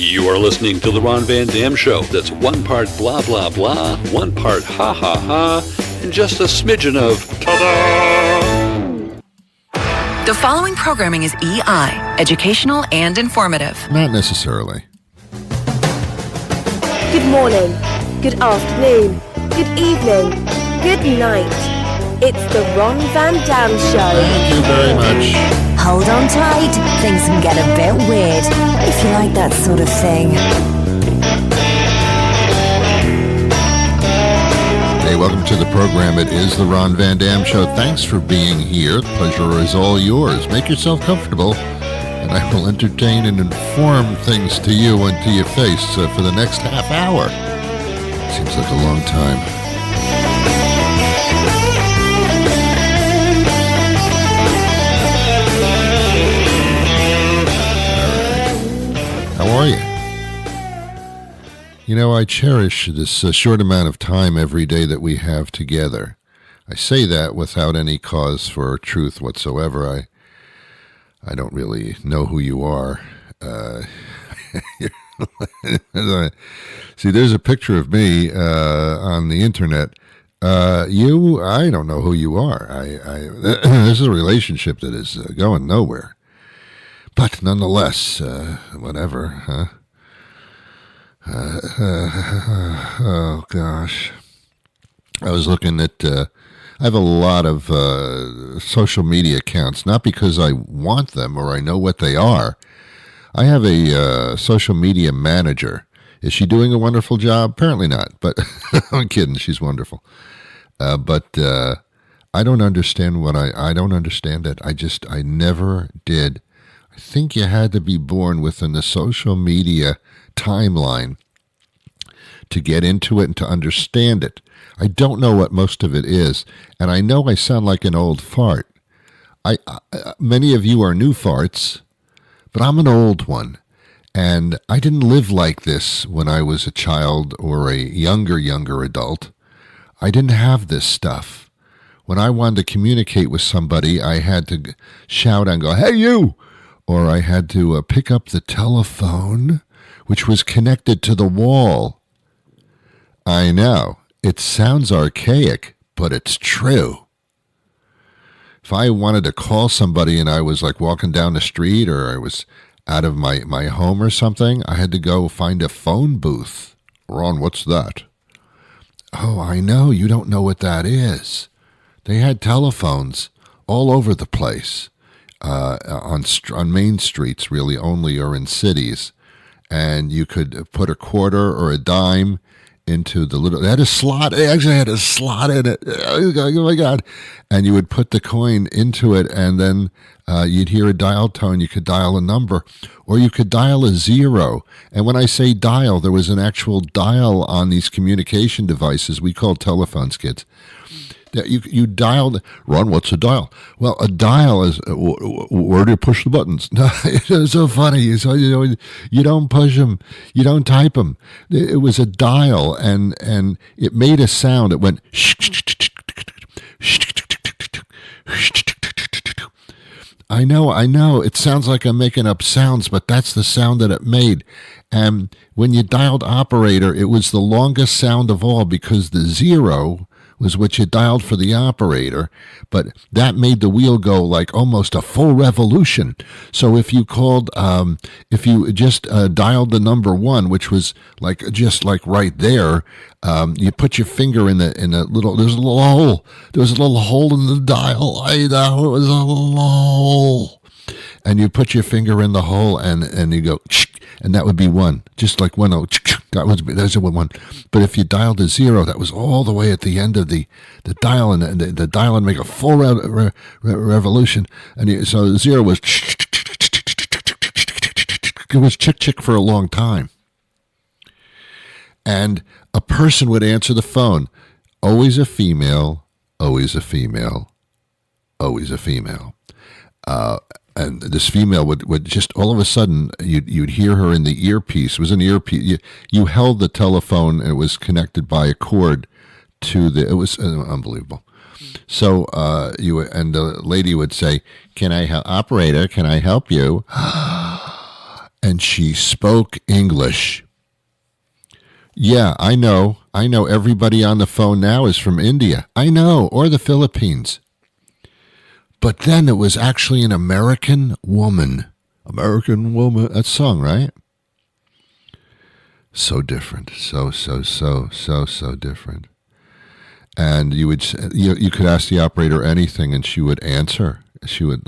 You are listening to The Ron Van Dam Show. That's one part blah, blah, blah, one part ha, ha, ha, and just a smidgen of ta-da! The following programming is EI, educational and informative. Not necessarily. Good morning, good afternoon, good evening, good night. It's the Ron Van Dam Show. Thank you very much. Hold on tight, things can get a bit weird, if you like that sort of thing. Hey, welcome to the program. It is the Ron Van Dam Show. Thanks for being here. The pleasure is all yours. Make yourself comfortable, and I will entertain and inform things to you and to your face for the next half hour. Seems like a long time. How are you? You know, I cherish this short amount of time every day that we have together. I say that without any cause for truth whatsoever. I don't really know who you are. See, there's a picture of me on the internet. I don't know who you are. This is a relationship that is going nowhere. But nonetheless, whatever, huh? Oh, gosh. I was looking at, I have a lot of social media accounts, not because I want them or I know what they are. I have a social media manager. Is she doing a wonderful job? Apparently not, but I'm kidding. She's wonderful. But I don't understand I don't understand it. I never did. I think you had to be born within the social media timeline to get into it and to understand it. I don't know what most of it is, and I know I sound like an old fart. Many of you are new farts, but I'm an old one, and I didn't live like this when I was a child or a younger adult. I didn't have this stuff. When I wanted to communicate with somebody, I had to shout and go, "Hey, you!" Or I had to pick up the telephone, which was connected to the wall. I know, it sounds archaic, but it's true. If I wanted to call somebody and I was like walking down the street or I was out of my home or something, I had to go find a phone booth. Ron, what's that? Oh, I know, you don't know what that is. They had telephones all over the place. On main streets, really, only, or in cities, and you could put a quarter or a dime into the little. They had a slot. They actually had a slot in it. Oh my God! And you would put the coin into it, and then you'd hear a dial tone. You could dial a number, or you could dial a zero. And when I say dial, there was an actual dial on these communication devices we called telephones, kids. You dialed, Ron, what's a dial? Well, a dial is, where do you push the buttons? It's so funny. You don't push them. You don't type them. It was a dial, and it made a sound. It went, I know. It sounds like I'm making up sounds, but that's the sound that it made. And when you dialed operator, it was the longest sound of all because the zero was what you dialed for the operator, but that made the wheel go like almost a full revolution. So if you called, if you just dialed the number 1, which was like just like right there, you put your finger in the little. There's a little hole. There was a little hole in the dial. I know it was a little hole, and you put your finger in the hole, and you go, and that would be 1, just like 1. That's a 1. But if you dialed a 0, that was all the way at the end of the dial, and the dial would make a full revolution. And so 0 was, it was chick for a long time. And a person would answer the phone, always a female, always a female, always a female. And this female would just all of a sudden you'd hear her in the earpiece. It was an earpiece. You held the telephone and it was connected by a cord to it was unbelievable. So the lady would say, "Can I help, operator? Can I help you?" and she spoke English. Yeah, I know. Everybody on the phone now is from India. I know, or the Philippines. But then it was actually an American woman. American woman. That's a song, right? So different. So different. And you could ask the operator anything, and she would answer. She would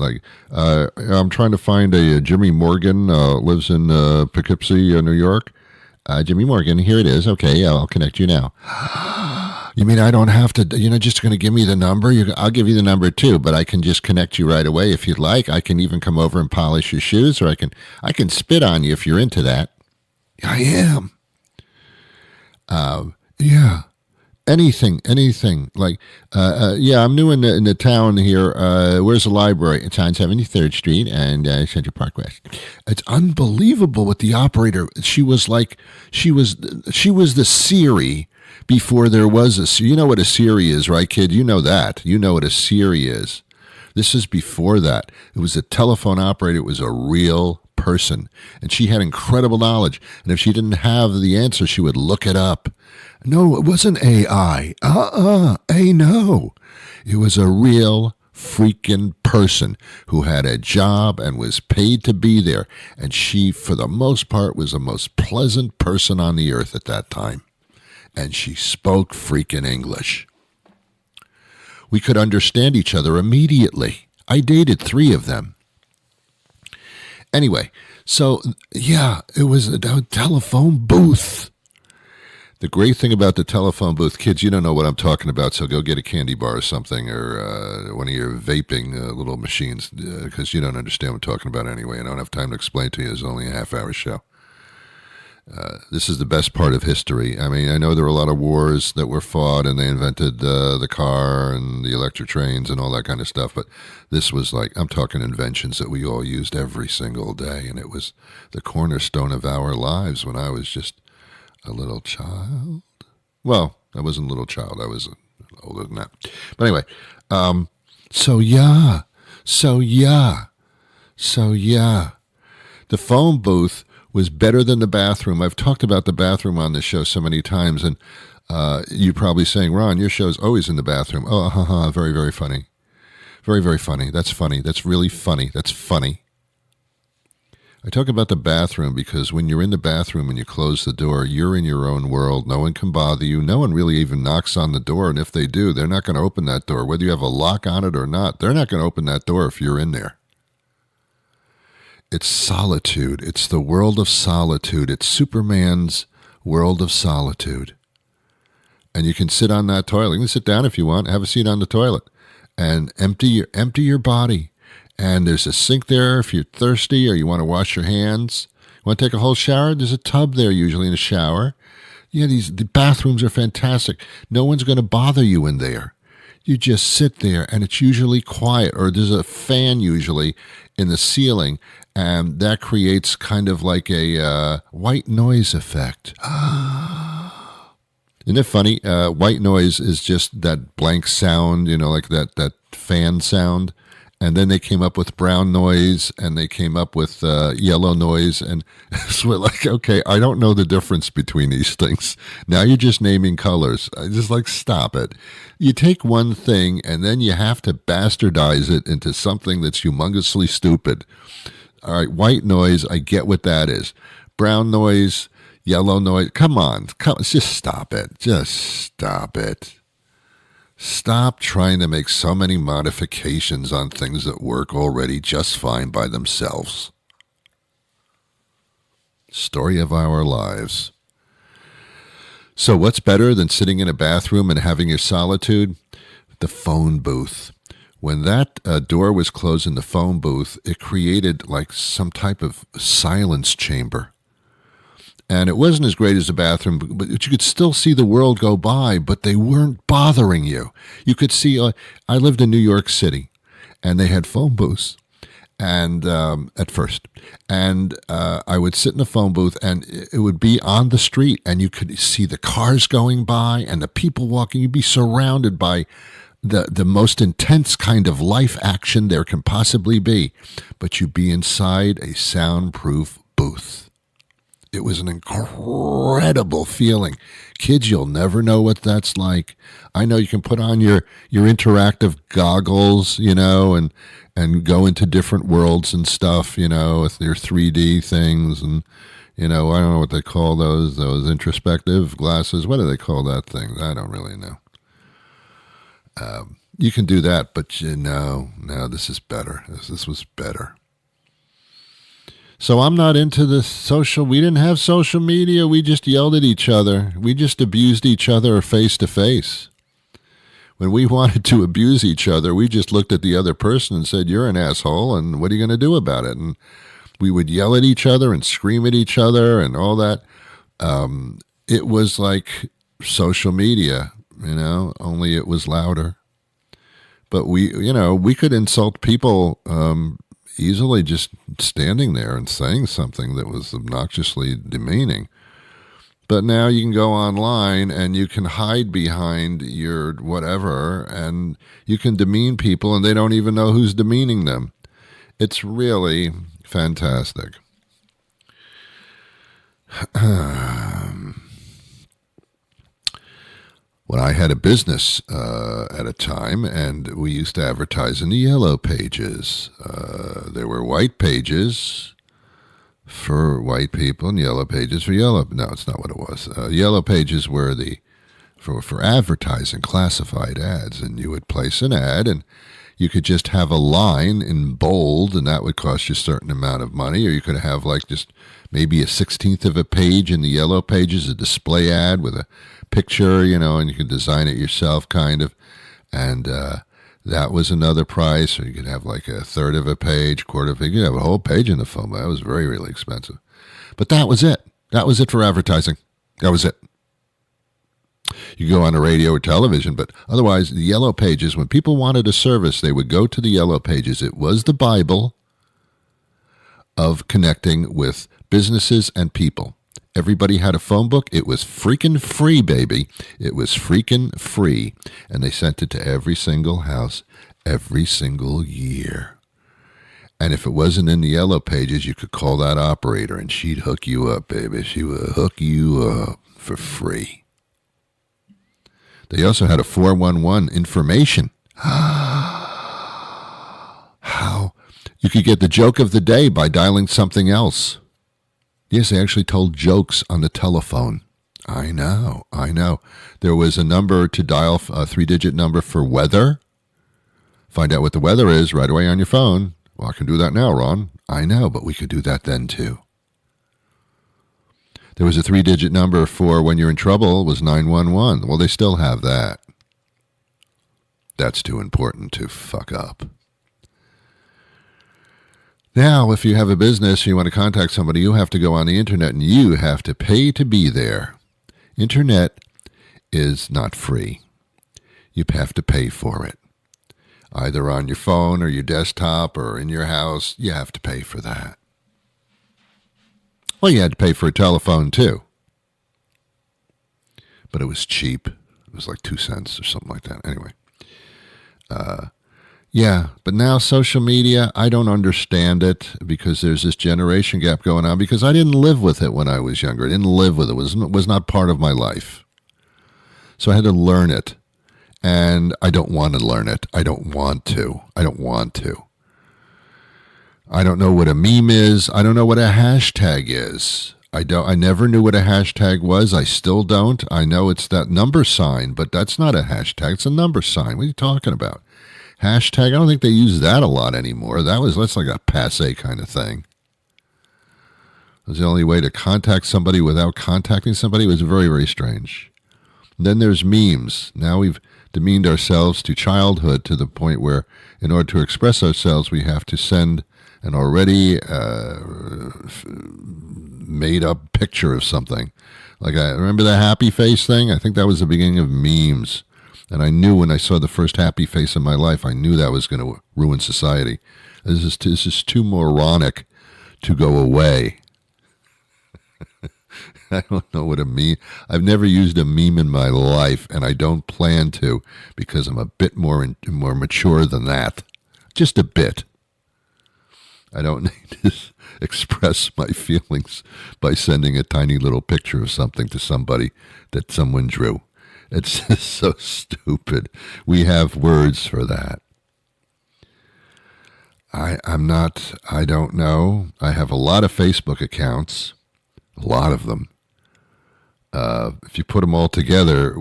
I'm trying to find a Jimmy Morgan, lives in Poughkeepsie, New York. Jimmy Morgan, here it is. Okay, I'll connect you now. You mean I don't have to, you're not just going to give me the number? I'll give you the number too, but I can just connect you right away if you'd like. I can even come over and polish your shoes, or I can spit on you if you're into that. I am. Yeah. Anything. Like, I'm new in the town here. Where's the library? It's on 73rd Street and Central Park West. It's unbelievable what the operator, she was the Siri before there was a, you know what a Siri is, right, kid? You know that. You know what a Siri is. This is before that. It was a telephone operator. It was a real person. And she had incredible knowledge. And if she didn't have the answer, she would look it up. No, it wasn't AI. No. It was a real freaking person who had a job and was paid to be there. And she, for the most part, was the most pleasant person on the earth at that time. And she spoke freaking English. We could understand each other immediately. I dated 3 of them. Anyway, so, yeah, it was a telephone booth. The great thing about the telephone booth, kids, you don't know what I'm talking about, so go get a candy bar or something, or one of your vaping little machines, because you don't understand what I'm talking about anyway. I don't have time to explain to you. It's only a half-hour show. This is the best part of history. I mean, I know there were a lot of wars that were fought, and they invented the car and the electric trains and all that kind of stuff, but this was like, I'm talking inventions that we all used every single day, and it was the cornerstone of our lives when I was just a little child. Well, I wasn't a little child. I was older than that. But anyway, so yeah. The phone booth was better than the bathroom. I've talked about the bathroom on this show so many times, and you're probably saying, Ron, your show's always in the bathroom. Oh, very, very funny. Very, very funny. That's funny. That's really funny. That's funny. I talk about the bathroom because when you're in the bathroom and you close the door, you're in your own world. No one can bother you. No one really even knocks on the door, and if they do, they're not going to open that door. Whether you have a lock on it or not, they're not going to open that door if you're in there. It's solitude. It's the world of solitude. It's Superman's world of solitude. And you can sit on that toilet. You can sit down if you want, have a seat on the toilet, and empty your body. And there's a sink there if you're thirsty or you want to wash your hands. You want to take a whole shower? There's a tub there usually in a shower. Yeah, the bathrooms are fantastic. No one's going to bother you in there. You just sit there, and it's usually quiet, or there's a fan usually in the ceiling, and that creates kind of like a white noise effect. Isn't it funny? White noise is just that blank sound, like that fan sound. And then they came up with brown noise, and they came up with yellow noise. And so we're like, okay, I don't know the difference between these things. Now you're just naming colors. I just stop it. You take one thing, and then you have to bastardize it into something that's humongously stupid. All right, white noise, I get what that is. Brown noise, yellow noise, come on, just stop it. Just stop it. Stop trying to make so many modifications on things that work already just fine by themselves. Story of our lives. So what's better than sitting in a bathroom and having your solitude? The phone booth. When that door was closed in the phone booth, it created like some type of silence chamber. And it wasn't as great as the bathroom, but you could still see the world go by, but they weren't bothering you. You could see, I lived in New York City, and they had phone booths and at first. And I would sit in a phone booth, and it would be on the street, and you could see the cars going by and the people walking. You'd be surrounded by the most intense kind of life action there can possibly be. But you'd be inside a soundproof booth. booth. It was an incredible feeling. Kids, you'll never know what that's like. I know you can put on your interactive goggles, and go into different worlds and stuff, with your 3D things. And, I don't know what they call those introspective glasses. What do they call that thing? I don't really know. You can do that, but no, this is better. This was better. So I'm not into the we didn't have social media. We just yelled at each other. We just abused each other face to face. When we wanted to abuse each other, we just looked at the other person and said, "You're an asshole, and what are you going to do about it?" And we would yell at each other and scream at each other and all that. It was like social media, only it was louder. But we could insult people easily just standing there and saying something that was obnoxiously demeaning. But now you can go online and you can hide behind your whatever, and you can demean people and they don't even know who's demeaning them. It's really fantastic. When I had a business at a time, and we used to advertise in the yellow pages. There were white pages for white people and yellow pages for yellow. No, it's not what it was. Yellow pages were for advertising, classified ads, and you would place an ad, and you could just have a line in bold, and that would cost you a certain amount of money, or you could have like just maybe a 16th of a page in the yellow pages, a display ad with a picture, and you could design it yourself kind of, and that was another price. Or you could have like a third of a page, quarter of a page. You could have a whole page in the phone. That was very, really expensive. But that was it. That was it for advertising. That was it. You go on the radio or television, but otherwise the yellow pages, when people wanted a service, they would go to the yellow pages. It was the Bible of connecting with businesses and people. Everybody had a phone book. It was freaking free, baby. It was freaking free. And they sent it to every single house every single year. And if it wasn't in the yellow pages, you could call that operator and she'd hook you up, baby. She would hook you up for free. They also had a 411 information. How? You could get the joke of the day by dialing something else. Yes, they actually told jokes on the telephone. I know. There was a number to dial, a 3-digit number for weather. Find out what the weather is right away on your phone. Well, I can do that now, Ron. I know, but we could do that then, too. There was a 3-digit number for when you're in trouble. It was 911. Well, they still have that. That's too important to fuck up. Now, if you have a business and you want to contact somebody, you have to go on the internet and you have to pay to be there. Internet is not free. You have to pay for it. Either on your phone or your desktop or in your house, you have to pay for that. Well, you had to pay for a telephone too. But it was cheap. It was like 2 cents or something like that. Anyway. Yeah, but now social media, I don't understand it because there's this generation gap going on because I didn't live with it when I was younger. I didn't live with it. It was not part of my life. So I had to learn it. And I don't want to learn it. I don't want to. I don't know what a meme is. I don't know what a hashtag is. I never knew what a hashtag was. I still don't. I know it's that number sign, but that's not a hashtag. It's a number sign. What are you talking about? Hashtag, I don't think they use that a lot anymore. That's like a passé kind of thing. It was the only way to contact somebody without contacting somebody. It was very, very strange. And then there's memes. Now we've demeaned ourselves to childhood to the point where in order to express ourselves, we have to send an already made-up picture of something. Like, I remember the happy face thing? I think that was the beginning of memes. And I knew when I saw the first happy face in my life, I knew that was going to ruin society. This is too moronic to go away. I don't know what a meme. I've never used a meme in my life, and I don't plan to because I'm a bit more mature than that. Just a bit. I don't need to express my feelings by sending a tiny little picture of something to somebody that someone drew. It's just so stupid. We have words for that. I don't know. I have a lot of Facebook accounts, a lot of them. If you put them all together,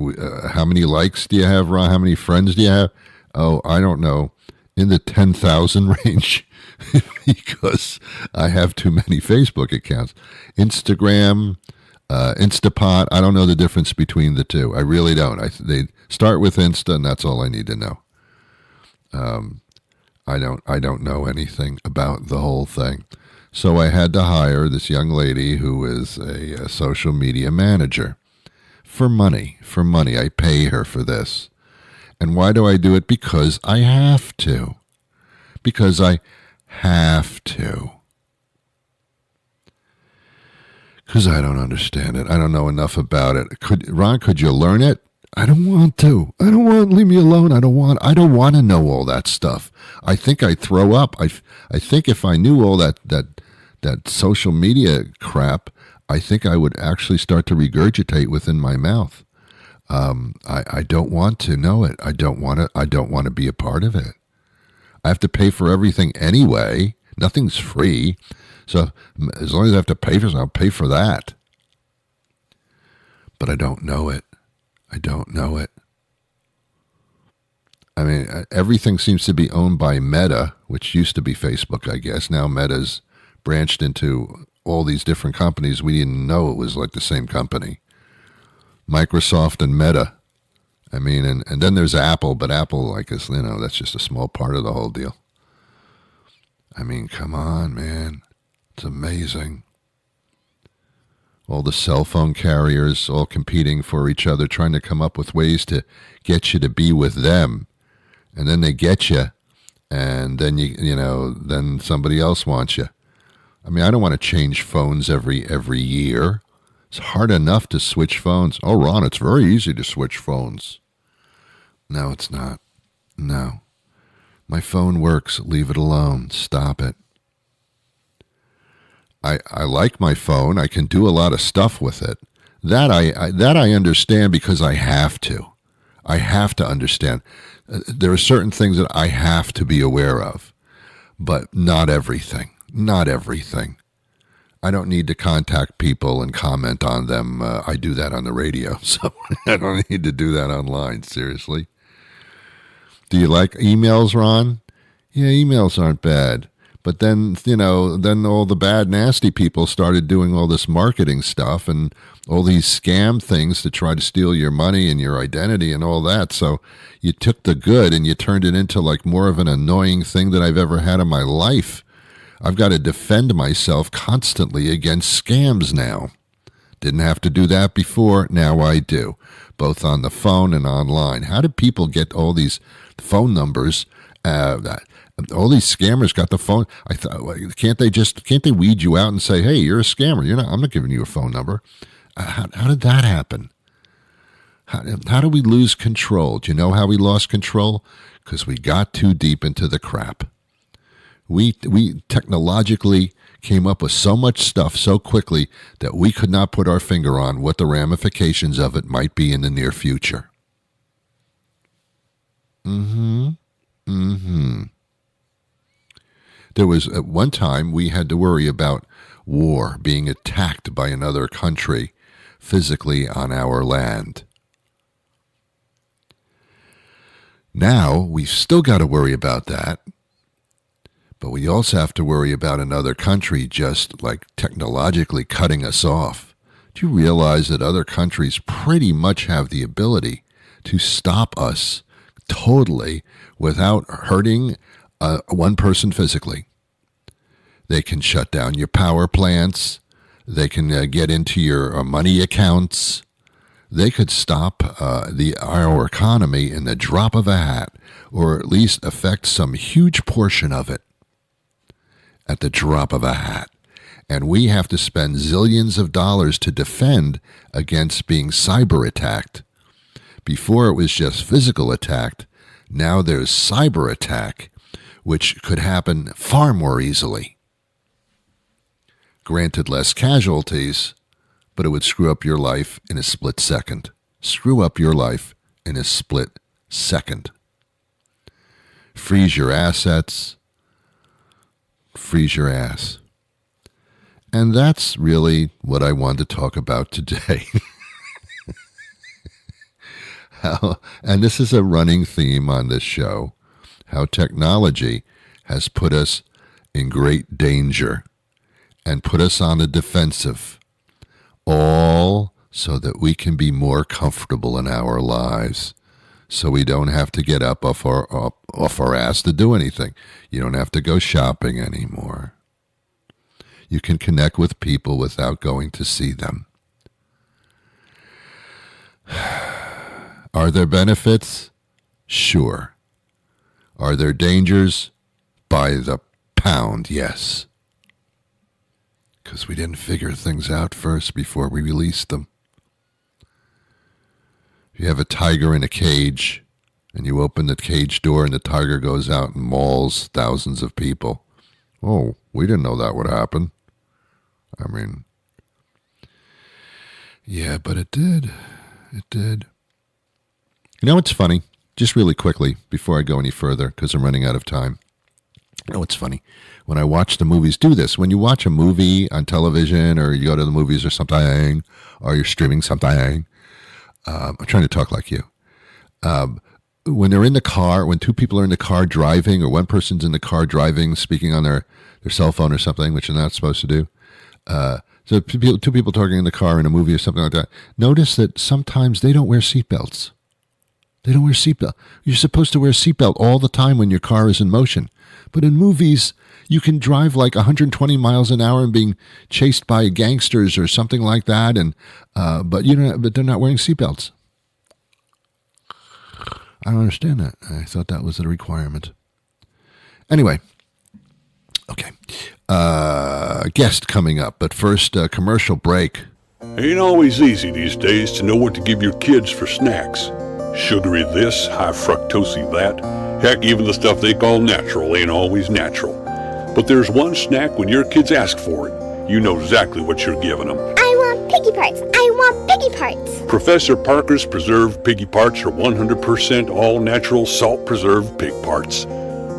how many likes do you have, Ron? How many friends do you have? Oh, I don't know. In the 10,000 range because I have too many Facebook accounts. Instagram, Instapot, I don't know the difference between the two. I really don't. They start with Insta, and that's all I need to know. I don't know anything about the whole thing. So I had to hire this young lady who is a social media manager for money. For money. I pay her for this. And why do I do it? Because I have to. Because I have to. Because I don't understand it. I don't know enough about it. Ron, could you learn it? I don't want to. Leave me alone. I don't want to know all that stuff. I think I'd throw up. I think if I knew all that social media crap, I think I would actually start to regurgitate within my mouth. I don't want to know it. I don't want to be a part of it. I have to pay for everything anyway. Nothing's free. So as long as I have to pay for something, I'll pay for that. But I don't know it. I don't know it. I mean, everything seems to be owned by Meta, which used to be Facebook, I guess. Now Meta's branched into all these different companies. We didn't know it was like the same company. Microsoft and Meta. I mean, and then there's Apple, but Apple, like, that's just a small part of the whole deal. I mean, come on, man. It's amazing. All the cell phone carriers all competing for each other, trying to come up with ways to get you to be with them. And then they get you, and then then somebody else wants you. I mean, I don't want to change phones every year. It's hard enough to switch phones. Oh, Ron, it's very easy to switch phones. No, it's not. No. My phone works. Leave it alone. Stop it. I like my phone. I can do a lot of stuff with it. That I understand because I have to. I have to understand. There are certain things that I have to be aware of, but not everything. Not everything. I don't need to contact people and comment on them. I do that on the radio, so I don't need to do that online, seriously. Do you like emails, Ron? Yeah, emails aren't bad. But then, then all the bad, nasty people started doing all this marketing stuff and all these scam things to try to steal your money and your identity and all that. So you took the good and you turned it into like more of an annoying thing than I've ever had in my life. I've got to defend myself constantly against scams now. Didn't have to do that before. Now I do, both on the phone and online. How did people get all these phone numbers? All these scammers got the phone. I thought, can't they weed you out and say, hey, you're a scammer. I'm not giving you a phone number. How did that happen? How do we lose control? Do you know how we lost control? Because we got too deep into the crap. We technologically came up with so much stuff so quickly that we could not put our finger on what the ramifications of it might be in the near future. There was at one time we had to worry about war, being attacked by another country physically on our land. Now we've still got to worry about that, but we also have to worry about another country just like technologically cutting us off. Do you realize that other countries pretty much have the ability to stop us totally without hurting one person physically? They can shut down your power plants. They can get into your money accounts. They could stop our economy in the drop of a hat, or at least affect some huge portion of it at the drop of a hat. And we have to spend zillions of dollars to defend against being cyber attacked. Before it was just physical attack. Now there's cyber attack, which could happen far more easily. Granted, less casualties, but it would screw up your life in a split second. Screw up your life in a split second. Freeze your assets. Freeze your ass. And that's really what I wanted to talk about today. And this is a running theme on this show, how technology has put us in great danger and put us on the defensive, all so that we can be more comfortable in our lives, so we don't have to get up off our ass to do anything. You don't have to go shopping anymore. You can connect with people without going to see them. Are there benefits? Sure. Are there dangers? By the pound, yes. Because we didn't figure things out first before we released them. If you have a tiger in a cage and you open the cage door and the tiger goes out and mauls thousands of people, oh, we didn't know that would happen. I mean, yeah, but it did. It did. You know what's funny? Just really quickly, before I go any further, because I'm running out of time. You know what's funny? When I watch the movies, do this. When you watch a movie on television or you go to the movies or something, or you're streaming something, I'm trying to talk like you. When they're in the car, when two people are in the car driving, or one person's in the car driving, speaking on their cell phone or something, which you're not supposed to do. So two people talking in the car in a movie or something like that. Notice that sometimes they don't wear seatbelts. They don't wear seatbelt. You're supposed to wear a seatbelt all the time when your car is in motion. But in movies, you can drive like 120 miles an hour and being chased by gangsters or something like that, and but they're not wearing seatbelts. I don't understand that. I thought that was a requirement. Anyway, okay. Guest coming up, but first, commercial break. Ain't always easy these days to know what to give your kids for snacks. Sugary this, high fructosey that. Heck, even the stuff they call natural ain't always natural. But there's one snack when your kids ask for it, you know exactly what you're giving them. I want piggy parts. I want piggy parts. Professor Parker's preserved piggy parts are 100% all-natural salt-preserved pig parts.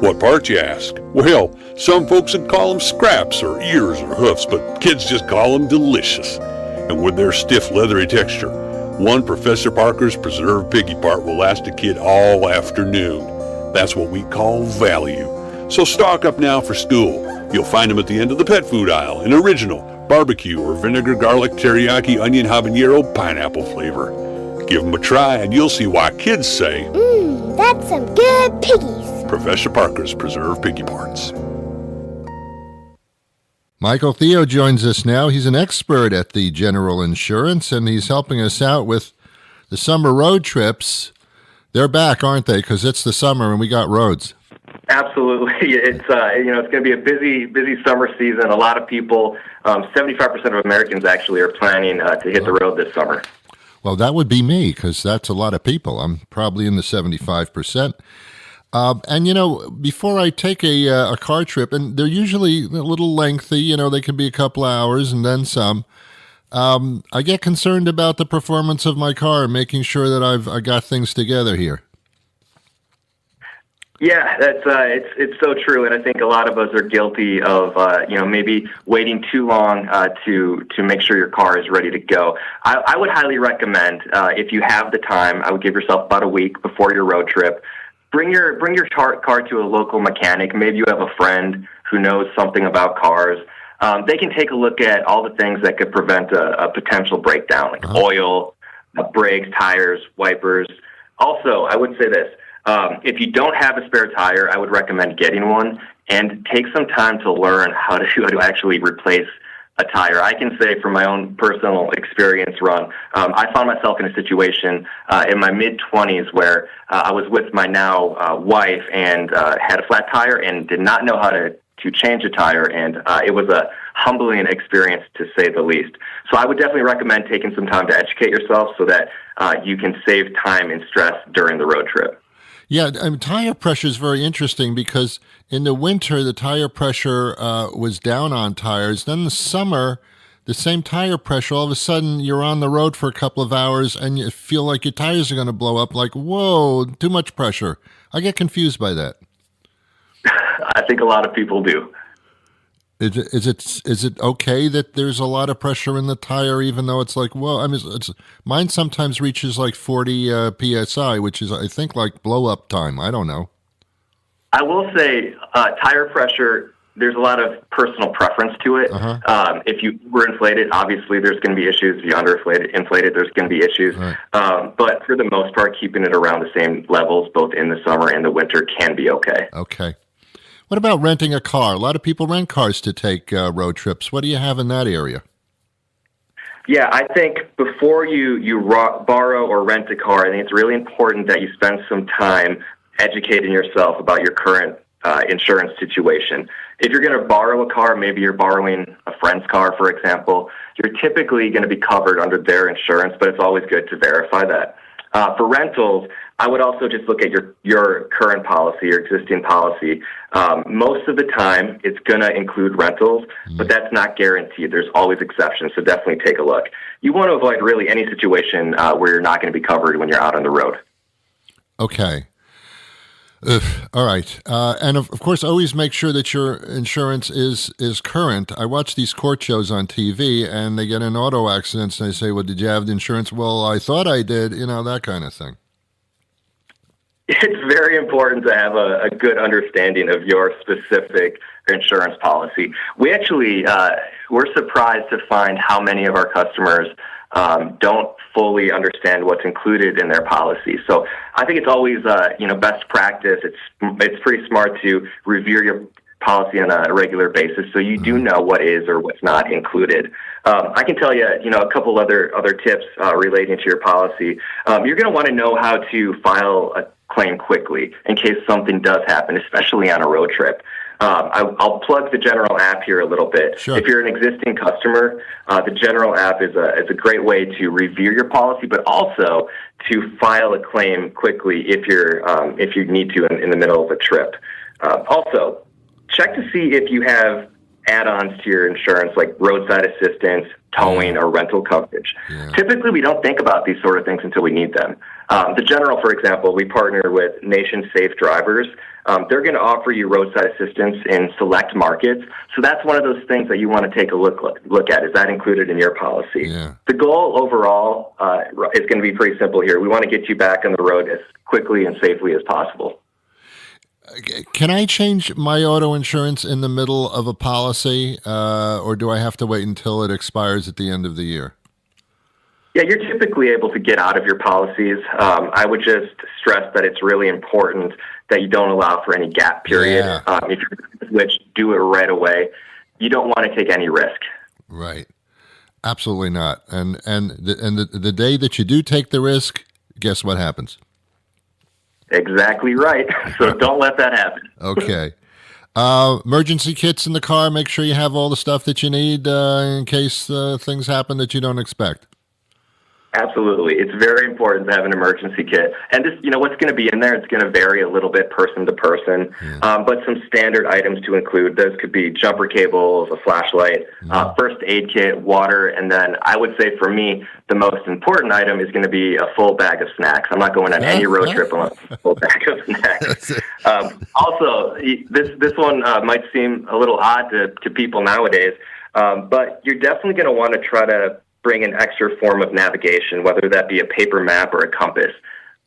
What parts, you ask? Well, some folks would call them scraps or ears or hoofs, but kids just call them delicious. And with their stiff, leathery texture, one Professor Parker's preserved piggy part will last a kid all afternoon. That's what we call value. So stock up now for school. You'll find them at the end of the pet food aisle in original, barbecue, or vinegar, garlic, teriyaki, onion, habanero, pineapple flavor. Give them a try and you'll see why kids say, That's some good piggies. Professor Parker's preserved piggy parts. Michael Theo joins us now. He's an expert at the General Insurance, and he's helping us out with the summer road trips. They're back, aren't they? Because it's the summer and we got roads. Absolutely. It's it's going to be a busy summer season. A lot of people, 75% of Americans actually are planning to hit the road this summer. Well, that would be me, because that's a lot of people. I'm probably in the 75%. And, before I take a car trip, and they're usually a little lengthy, they can be a couple hours and then some, I get concerned about the performance of my car and making sure that I got things together here. Yeah, that's it's so true, and I think a lot of us are guilty of maybe waiting too long to make sure your car is ready to go. I would highly recommend if you have the time, I would give yourself about a week before your road trip. Bring your car to a local mechanic. Maybe you have a friend who knows something about cars. They can take a look at all the things that could prevent a potential breakdown, like oil, brakes, tires, wipers. Also, I would say this. If you don't have a spare tire, I would recommend getting one and take some time to learn how to actually replace a tire. I can say from my own personal experience, Ron, I found myself in a situation in my mid-20s where I was with my now wife and had a flat tire and did not know how to change a tire, and it was a humbling experience, to say the least. So I would definitely recommend taking some time to educate yourself so that you can save time and stress during the road trip. Yeah, tire pressure is very interesting because in the winter, the tire pressure was down on tires. Then the summer, the same tire pressure, all of a sudden you're on the road for a couple of hours and you feel like your tires are going to blow up. Like, whoa, too much pressure. I get confused by that. I think a lot of people do. Is it okay that there's a lot of pressure in the tire, even though it's like, well, I mean, mine sometimes reaches like 40 psi, which is, I think, like blow up time. I don't know. I will say tire pressure, there's a lot of personal preference to it. If you were inflated, obviously there's going to be issues. If you inflated, there's going to be issues. Right. But for the most part, keeping it around the same levels, both in the summer and the winter, can be okay. Okay. What about renting a car? A lot of people rent cars to take road trips. What do you have in that area? Yeah, I think before you borrow or rent a car, I think it's really important that you spend some time educating yourself about your current insurance situation. If you're going to borrow a car, maybe you're borrowing a friend's car, for example, you're typically going to be covered under their insurance, but it's always good to verify that. For rentals, I would also just look at your current policy, your existing policy. Most of the time, it's going to include rentals, but that's not guaranteed. There's always exceptions, so definitely take a look. You want to avoid really any situation where you're not going to be covered when you're out on the road. Okay. All right. And of course, always make sure that your insurance is current. I watch these court shows on TV and they get in auto accidents and they say, well, did you have the insurance? Well, I thought I did, that kind of thing. It's very important to have a good understanding of your specific insurance policy. We actually, we're surprised to find how many of our customers don't fully understand what's included in their policy. So I think it's always, best practice. It's pretty smart to review your policy on a regular basis so you do know what is or what's not included. I can tell you, a couple other tips relating to your policy. You're going to want to know how to file a claim quickly in case something does happen, especially on a road trip. I'll plug the General app here a little bit. Sure. If you're an existing customer, the General app is a great way to review your policy, but also to file a claim quickly if you need to in the middle of a trip. Also, check to see if you have add-ons to your insurance like roadside assistance, towing, or rental coverage. Yeah. Typically, we don't think about these sort of things until we need them. The General, for example, we partner with Nation Safe Drivers. They're going to offer you roadside assistance in select markets. So that's one of those things that you want to take a look at. Is that included in your policy? Yeah. The goal overall is going to be pretty simple here. We want to get you back on the road as quickly and safely as possible. Can I change my auto insurance in the middle of a policy, or do I have to wait until it expires at the end of the year? Yeah, you're typically able to get out of your policies. I would just stress that it's really important that you don't allow for any gap period. Yeah. If you're going to switch, do it right away. You don't want to take any risk. Right. Absolutely not. And the day that you do take the risk, guess what happens? Exactly right. So don't let that happen. Okay. Emergency kits in the car. Make sure you have all the stuff that you need in case things happen that you don't expect. Absolutely. It's very important to have an emergency kit. And this, what's going to be in there, it's going to vary a little bit person to person. Yeah. But some standard items to include, those could be jumper cables, a flashlight, first aid kit, water, and then I would say for me, the most important item is going to be a full bag of snacks. I'm not going on any road trip unless a full bag of snacks. Also, this one might seem a little odd to people nowadays, but you're definitely going to want to try to bring an extra form of navigation, whether that be a paper map or a compass.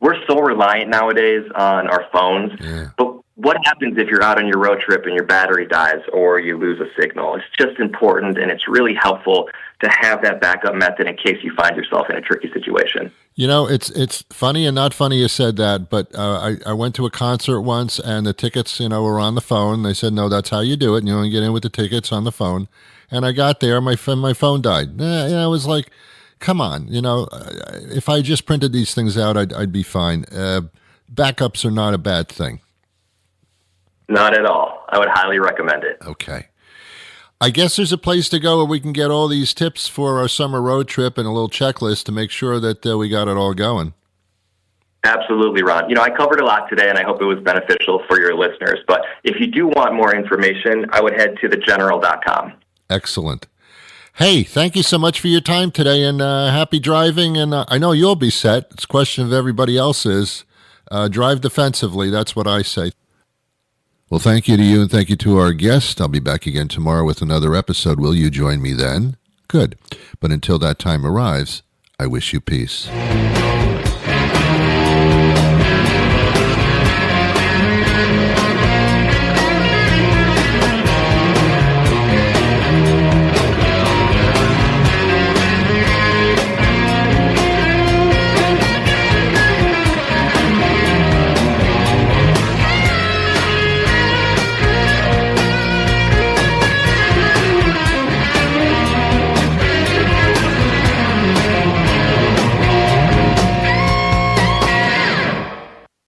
We're so reliant nowadays on our phones, but what happens if you're out on your road trip and your battery dies or you lose a signal? It's just important, and it's really helpful to have that backup method in case you find yourself in a tricky situation. It's funny and not funny you said that, but I went to a concert once, and the tickets, were on the phone. They said, no, that's how you do it. And you only get in with the tickets on the phone. And I got there, my phone died. I was like, come on, if I just printed these things out, I'd be fine. Backups are not a bad thing. Not at all. I would highly recommend it. Okay. I guess there's a place to go where we can get all these tips for our summer road trip and a little checklist to make sure that we got it all going. Absolutely, Ron. I covered a lot today, and I hope it was beneficial for your listeners. But if you do want more information, I would head to thegeneral.com. Excellent. Hey, thank you so much for your time today, and happy driving. And I know you'll be set. It's a question of everybody else is. Drive defensively. That's what I say. Well, thank you to you, and thank you to our guest. I'll be back again tomorrow with another episode. Will you join me then? Good. But until that time arrives, I wish you peace.